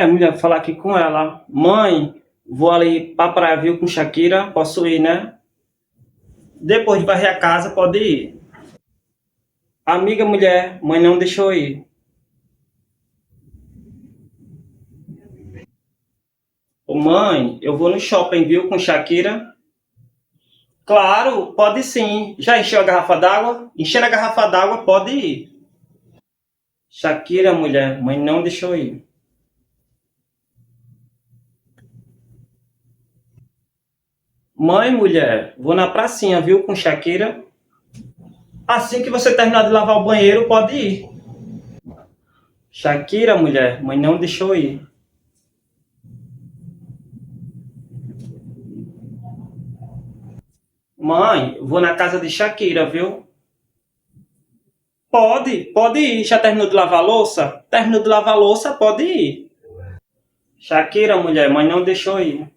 Mulher, falar aqui com ela. Mãe, vou ali pra praia, viu, com Shakira. Posso ir, né? Depois de varrer a casa, pode ir. Amiga mulher, mãe não deixou ir. Ô, mãe, eu vou no shopping, viu, com Shakira. Claro, pode sim. Já encheu a garrafa d'água? Encher a garrafa d'água, pode ir. Shakira, mulher, mãe não deixou ir. Mãe, mulher, vou na pracinha, viu, com Shakira. Assim que você terminar de lavar o banheiro, pode ir. Shakira, mulher, mãe não deixou ir. Mãe, vou na casa de Shakira, viu? Pode ir. Já terminou de lavar a louça? Terminou de lavar a louça, pode ir. Shakira, mulher, mãe não deixou ir.